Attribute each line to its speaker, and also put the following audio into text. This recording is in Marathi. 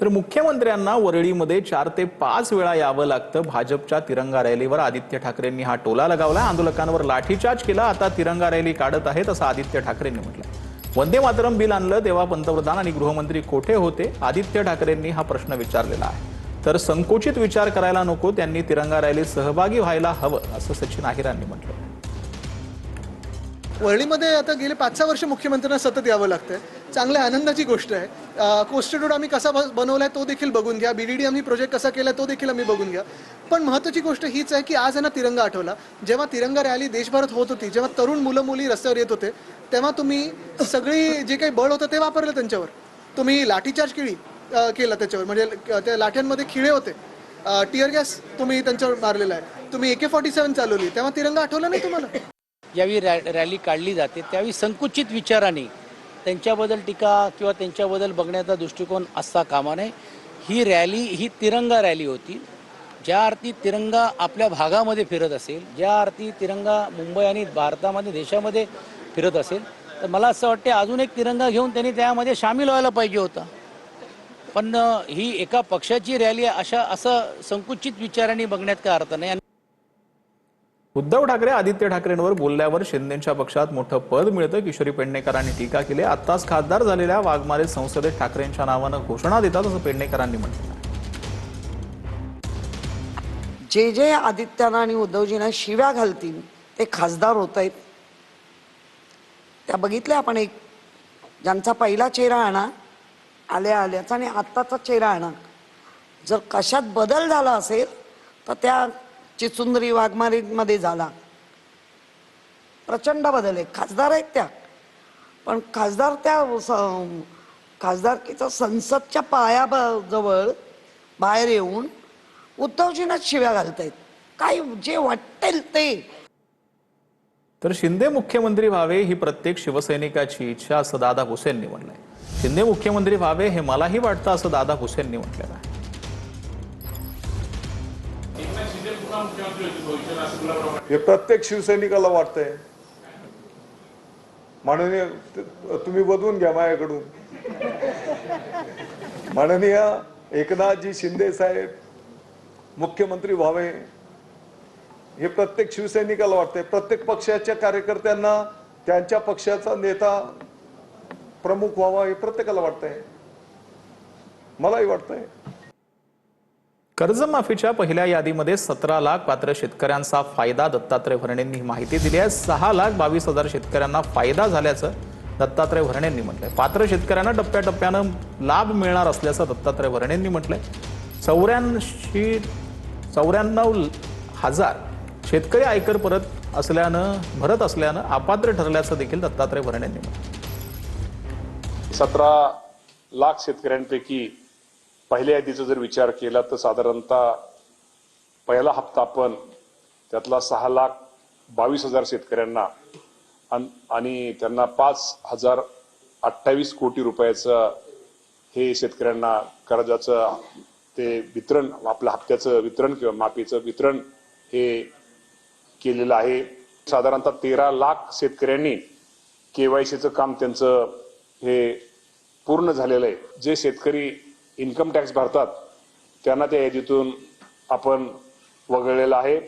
Speaker 1: तर मुख्यमंत्र्यांना वरळीमध्ये 4 ते 5 वेळा यावं लागतं। भाजपच्या तिरंगा रॅलीवर आदित्य ठाकरेंनी हा टोला लगावला, आंदोलकांवर लाठीचार्ज केला। आता तिरंगा रॅली काढत आहेत असं आदित्य ठाकरेंनी म्हटलं। वंदे मातरम बिल आणलं तेव्हा पंतप्रधान आणि गृहमंत्री कोठे होते? आदित्य ठाकरेंनी हा प्रश्न विचारलेला आहे। तर संकोचित विचार करायला नको, त्यांनी तिरंगा रॅलीत सहभागी व्हायला हवं असं सचिन अहिरांनी म्हटलं।
Speaker 2: वरळीमध्ये आता गेले 5-6 वर्ष मुख्यमंत्र्यांना सतत यावं लागतंय। चांगल्या आनंदाची गोष्ट आहे। कोस्टल रोड आम्ही कसा बनवलाय तो देखील बघून घ्या, बीडीडी आम्ही प्रोजेक्ट कसा केलाय तो देखील आम्ही बघून घ्या। पण महत्त्वाची गोष्ट हीच आहे की आज यांना तिरंगा आठवला। जेव्हा तिरंगा रॅली देशभरात होत होती, जेव्हा तरुण मुलं मुली रस्त्यावर येत होते, तेव्हा तुम्ही सगळी जे काही बळ होतं ते वापरलं त्यांच्यावर। तुम्ही लाठीचार्ज केला त्याच्यावर, म्हणजे त्या लाठ्यांमध्ये खिळे होते, टिअर गॅस तुम्ही त्यांच्यावर मारलेला आहे, तुम्ही AK-47 चालवली, तेव्हा तिरंगा आठवला नाही तुम्हाला?
Speaker 3: ज्यावेळी रॅली काढली जाते त्यावेळी संकुचित विचाराने त्यांच्याबद्दल टीका किंवा त्यांच्याबद्दल बघण्याचा दृष्टिकोन असता कामा नये। ही रॅली ही तिरंगा रॅली होती। ज्या अर्थी तिरंगा आपल्या भागामध्ये फिरत असेल, ज्या अर्थी तिरंगा मुंबई आणि भारतामध्ये देशामध्ये फिरत असेल, तर मला असं वाटते अजून एक तिरंगा घेऊन त्यांनी त्यामध्ये सामील व्हायला पाहिजे होता। पण ही एका पक्षाची रॅली असं संकुचित विचाराने बघण्यात काय अर्थ नाही।
Speaker 1: उद्धव ठाकरे आदित्य ठाकरेंवर बोलल्यावर शिंदेच्या पक्षात मोठं पद मिळतं, किशोरी पेडणेकरांनी टीका केली। आत्ताच खासदार झालेल्या वाघमारे संसदेत ठाकरेंच्या नावानं घोषणा देतात असं पेडणेकरांनी म्हटलं।
Speaker 4: जे आदित्यना आणि उद्धवजींना शिव्या घालतील ते खासदार होत आहेत। त्या बघितल्या आपण, एक ज्यांचा पहिला चेहरा आणा आल्याचा आणि आत्ताचा चेहरा आणा, जर कशात बदल झाला असेल तर त्या चिचुंदरी वाघमारीमध्ये झाला। प्रचंड बदल आहे। खासदार आहेत त्या, पण खासदार त्या खासदारकीचा संसदच्या पायाजवळ बाहेर येऊन उद्धवजींना शिव्या घालतायत, काय जे वाटेल ते।
Speaker 1: तर शिंदे मुख्यमंत्री व्हावे ही प्रत्येक शिवसैनिकाची इच्छा असं दादा भुसेंनी म्हटलंय। शिंदे मुख्यमंत्री व्हावे हे मलाही वाटतं असं दादा भुसेंनी म्हटलेलं आहे।
Speaker 5: हे प्रत्येक शिवसैनिकाला वाटतंय। माननीय, तुम्ही बदलून घ्या माझ्याकडून, माननीय एकनाथजी शिंदे साहेब मुख्यमंत्री व्हावे हे प्रत्येक शिवसैनिकाला वाटतंय। प्रत्येक पक्षाच्या कार्यकर्त्यांना त्यांच्या पक्षाचा नेता प्रमुख व्हावा हे प्रत्येकाला वाटतंय, मलाही वाटतंय।
Speaker 1: कर्जमाफीच्या पहिल्या यादीमध्ये 17 लाख पात्र शेतकऱ्यांचा फायदा, दत्तात्रय भरणेंनी ही माहिती दिली आहे। 6,22,000 शेतकऱ्यांना फायदा झाल्याचं दत्तात्रय भरणेंनी म्हटलंय। पात्र शेतकऱ्यांना टप्प्याटप्प्यानं लाभ मिळणार असल्याचं दत्तात्रय भरणेंनी म्हटलंय। 94,000 शेतकरी आयकर भरत असल्यानं अपात्र ठरल्याचं देखील दत्तात्रय भरणेंनी म्हटलं।
Speaker 6: 17 लाख शेतकऱ्यांपैकी पहिल्या यादीचा जर विचार केला तर साधारणतः पहिला हप्ता आपण त्यातला 6,22,000 शेतकऱ्यांना आणि त्यांना 5,028 कोटी रुपयाचं हे शेतकऱ्यांना कर्जाचं ते वितरण, आपल्या हप्त्याचं वितरण किंवा माफीचं वितरण हे केलेलं आहे। साधारणतः 13 लाख शेतकऱ्यांनी KYCचं काम त्यांचं हे पूर्ण झालेलं आहे। जे शेतकरी इन्कम टॅक्स भरतात त्यांना त्या यादीतून आपण वगळलेलं आहे।